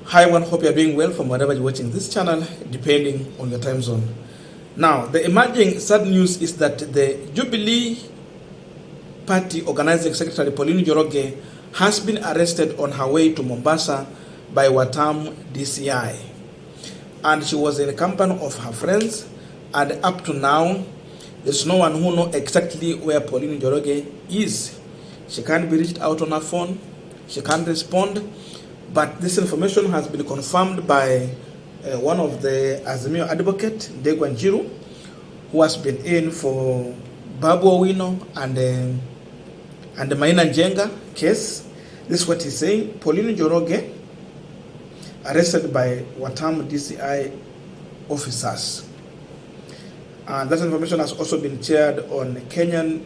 Hi everyone, hope you're doing well from wherever you're watching this channel, depending on your time zone. Now, the emerging sad news is that the Jubilee Party Organizing Secretary Pauline Njoroge has been arrested on her way to Mombasa by Watam DCI. And she was in the company of her friends, and up to now, there's no one who knows exactly where Pauline Njoroge is. She can't be reached out on her phone, she can't respond. But this information has been confirmed by one of the Azimio advocate, Ndegwa Njiru, who has been in for Babu Owino and the Maina Njenga case. This is what he's saying. Pauline Njoroge arrested by Watam DCI officers. And that information has also been shared on Kenyans.co.ke.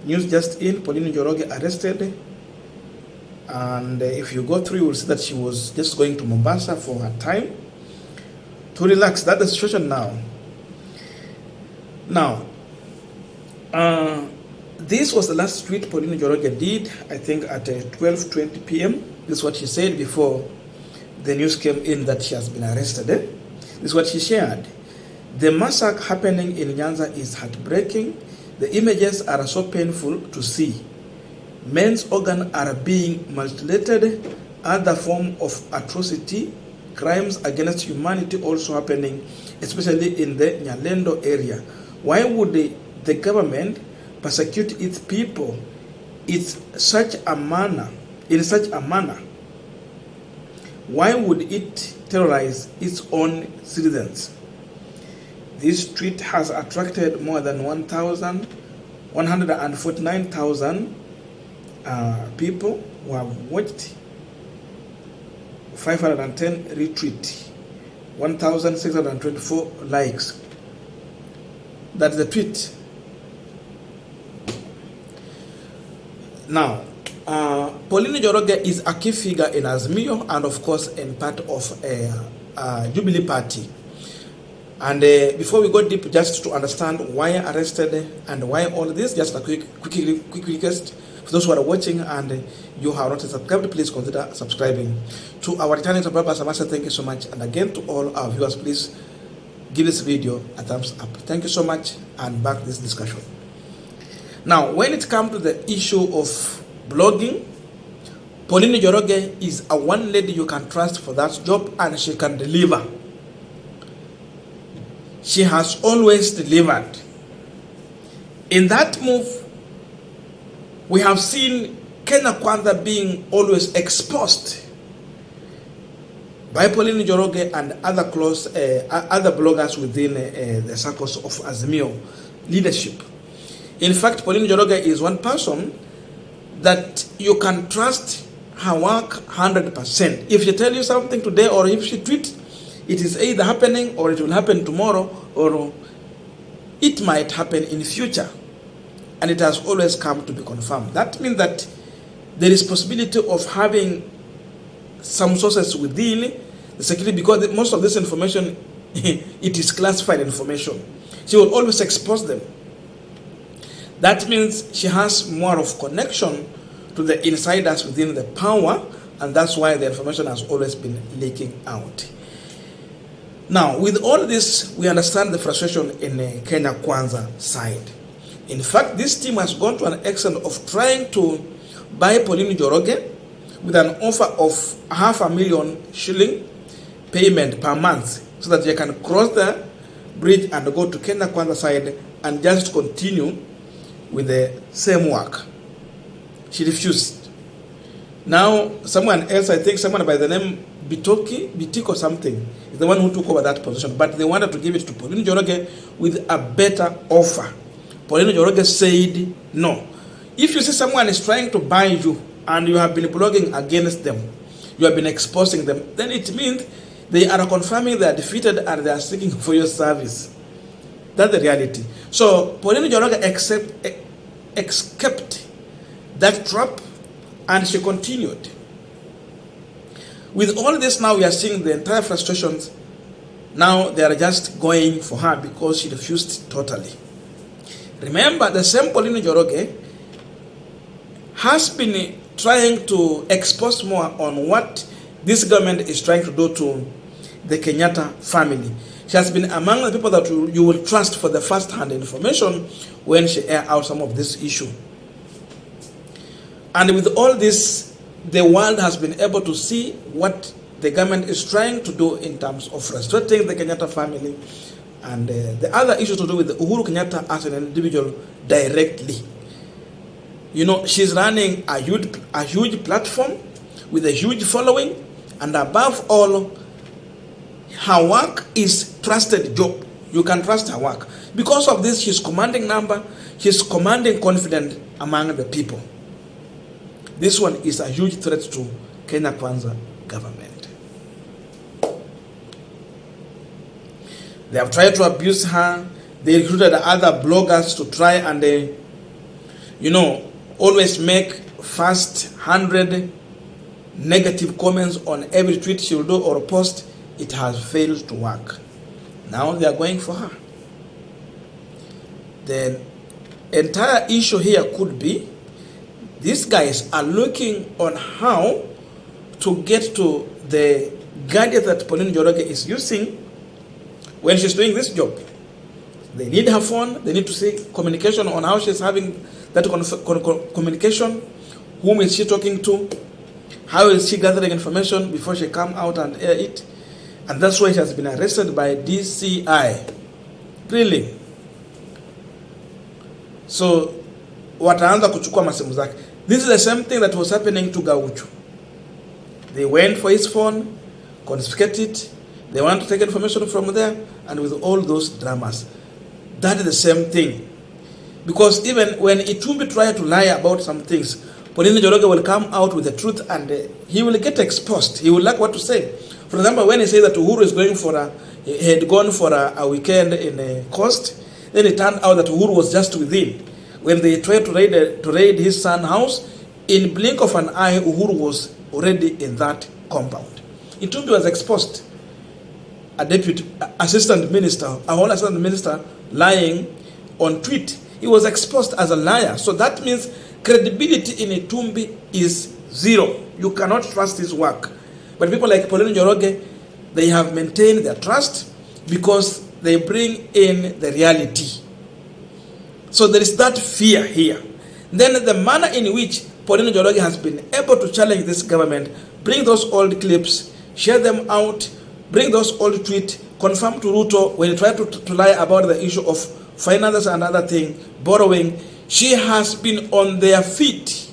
News just in, Pauline Njoroge arrested. And if you go through, you will see that she was just going to Mombasa for her time to relax. That's the situation now. Now, this was the last tweet Pauline Njoroge did, I think at 12:20 p.m. This is what she said before the news came in that she has been arrested. This is what she shared. The massacre happening in Nyanza is heartbreaking. The images are so painful to see. Men's organs are being mutilated, other form of atrocity, crimes against humanity also happening, especially in the Nyalendo area. Why would the government persecute its people in such a manner? Why would it terrorize its own citizens? This tweet has attracted more than 149,000 people who have watched, 510 retweet, 1,624 likes. That's the tweet. Now, Pauline Njoroge is a key figure in Azimio and of course in part of Jubilee Party. And before we go deep, just to understand why arrested and why all this, just a quick request. For those who are watching and you have not subscribed, please consider subscribing. To our returning subscribers, I must say thank you so much. And again, to all our viewers, please give this video a thumbs up. Thank you so much, and back to this discussion. Now, when it comes to the issue of blogging, Pauline Njoroge is a one lady you can trust for that job, and she can deliver. She has always delivered. In that move, we have seen Kenya Kwanza being always exposed by Pauline Njoroge and other other bloggers within the circles of Azimio leadership. In fact, Pauline Njoroge is one person that you can trust her work 100%. If she tells you something today, or if she tweets, it is either happening or it will happen tomorrow, or it might happen in future. And it has always come to be confirmed. That means that there is possibility of having some sources within the security, because most of this information, it is classified information. She will always expose them. That means she has more of connection to the insiders within the power, and that's why the information has always been leaking out. Now, with all this, we understand the frustration in Kenya Kwanza side. In fact, this team has gone to an extent of trying to buy Pauline Njoroge with an offer of 500,000 shilling payment per month so that they can cross the bridge and go to Kenya Kwanza side and just continue with the same work. She refused. Now, someone else, I think someone by the name Bitiko something, is the one who took over that position. But they wanted to give it to Pauline Njoroge with a better offer. Pauline Njoroge said no. If you see someone is trying to buy you and you have been blogging against them, you have been exposing them, then it means they are confirming they are defeated and they are seeking for your service. That's the reality. So Pauline Njoroge escaped that trap, and she continued. With all this now, we are seeing the entire frustrations. Now they are just going for her because she refused totally. Remember, the same Pauline Njoroge has been trying to expose more on what this government is trying to do to the Kenyatta family. She has been among the people that you will trust for the first-hand information when she air out some of this issue. And with all this, the world has been able to see what the government is trying to do in terms of frustrating the Kenyatta family and the other issues to do with Uhuru Kenyatta as an individual directly. You know, she's running a huge platform with a huge following, and above all, her work is trusted job. You can trust her work. Because of this, she's commanding number, she's commanding confidence among the people. This one is a huge threat to Kenya Kwanza government. They have tried to abuse her. They recruited other bloggers to try and, always make first 100 negative comments on every tweet she'll do or post. It has failed to work. Now they are going for her. The entire issue here could be these guys are looking on how to get to the gadget that Pauline Njoroge is using when she's doing this job. They need her phone. They need to see communication on how she's having that communication. Whom is she talking to? How is she gathering information before she come out and air it? And that's why she has been arrested by DCI. Really. So, wataanza kuchukua masemu zake. This is the same thing that was happening to Gaucho. They went for his phone, confiscated it. They want to take information from there, and with all those dramas. That is the same thing. Because even when Itumbi tried to lie about some things, Pauline Njoroge will come out with the truth and he will get exposed. He will lack what to say. For example, when he says that Uhuru is going for he had gone for a weekend in a coast, then it turned out that Uhuru was just within. When they tried to raid his son's house, in blink of an eye, Uhuru was already in that compound. Itumbi was exposed. A deputy assistant minister, a whole assistant minister lying on tweet. He was exposed as a liar. So that means credibility in Itumbi is zero. You cannot trust his work. But people like Pauline Njoroge, they have maintained their trust because they bring in the reality. So there is that fear here. Then the manner in which Pauline Njoroge has been able to challenge this government, bring those old clips, share them out, bring those old tweets, confirm to Ruto when he tried to lie about the issue of finances and other thing, borrowing. She has been on their feet.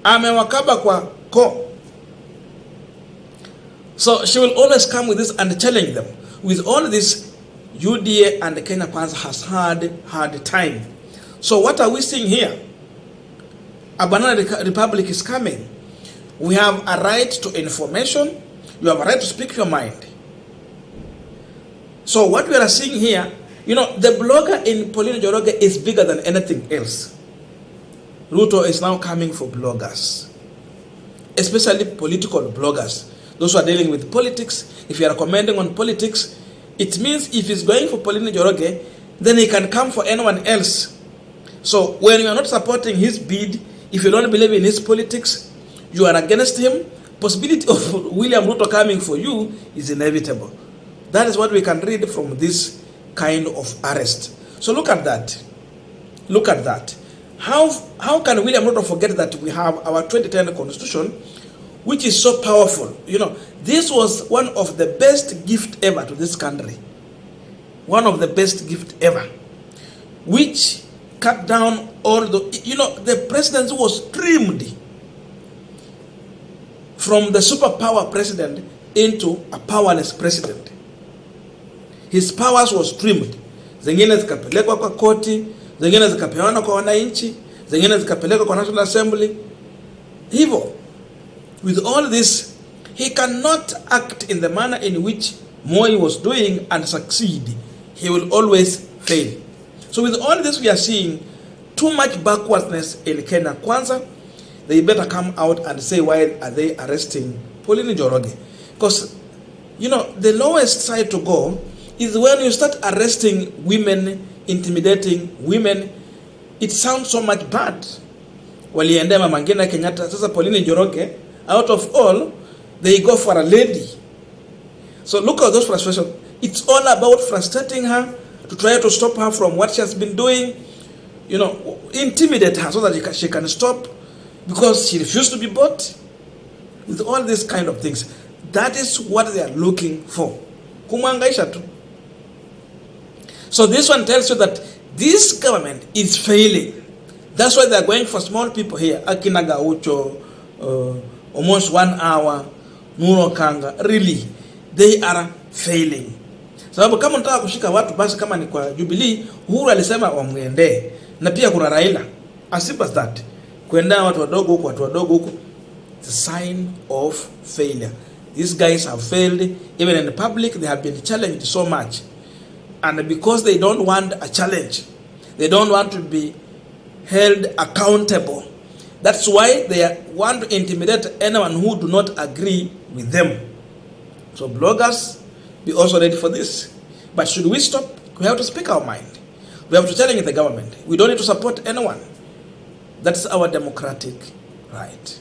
Amewakaba kwa ko. So she will always come with this and challenge them. With all this, UDA and Kenya Kwanza has had hard time. So what are we seeing here? A banana republic is coming. We have a right to information. You have a right to speak your mind. So what we are seeing here, the blogger in Pauline Njoroge is bigger than anything else. Ruto is now coming for bloggers, especially political bloggers. Those who are dealing with politics. If you are commenting on politics, it means if he's going for Pauline Njoroge, then he can come for anyone else. So when you are not supporting his bid, if you don't believe in his politics, you are against him, possibility of William Ruto coming for you is inevitable. That is what we can read from this kind of arrest. So look at that. Look at that. How can William Ruto forget that we have our 2010 constitution, which is so powerful? This was one of the best gift ever to this country. One of the best gift ever. Which cut down all the presidency was trimmed from the superpower president into a powerless president. His powers was trimmed. Zingine zikapelekwa kwa koti, zingine zikapewana kwa wananchi, zingine zikapelekwa kwa National Assembly. Hivyo, with all this, he cannot act in the manner in which Moi was doing and succeed. He will always fail. So with all this, we are seeing too much backwardness in Kenya Kwanza. They better come out and say why are they arresting Pauline Njoroge. Because, the lowest side to go is when you start arresting women, intimidating women. It sounds so much bad. waliendea Mama Ngina Kenyatta. Sasa Pauline Njoroge, out of all, they go for a lady. So look at those frustrations. It's all about frustrating her, to try to stop her from what she has been doing, you know, intimidate her so that she can stop, because she refused to be bought, with all these kind of things. That is what they are looking for. Kumwangaisha tu. So this one tells you that this government is failing. That's why they are going for small people here. Akina Gaucho, almost 1 hour, Nuro Kanga. Really, they are failing. Sababu kama unataka kushika watu, basi kama ni kwa Jubilee, Uhuru alisema wamwendee. Na pia kuna Raila. As simple as that. Kuendea watu wadogo huku, watu wadogo huku. It's a sign of failure. These guys have failed. Even in the public, they have been challenged so much. And because they don't want a challenge, they don't want to be held accountable. That's why they want to intimidate anyone who do not agree with them. So bloggers, be also ready for this. But should we stop? We have to speak our mind. We have to challenge the government. We don't need to support anyone. That's our democratic right.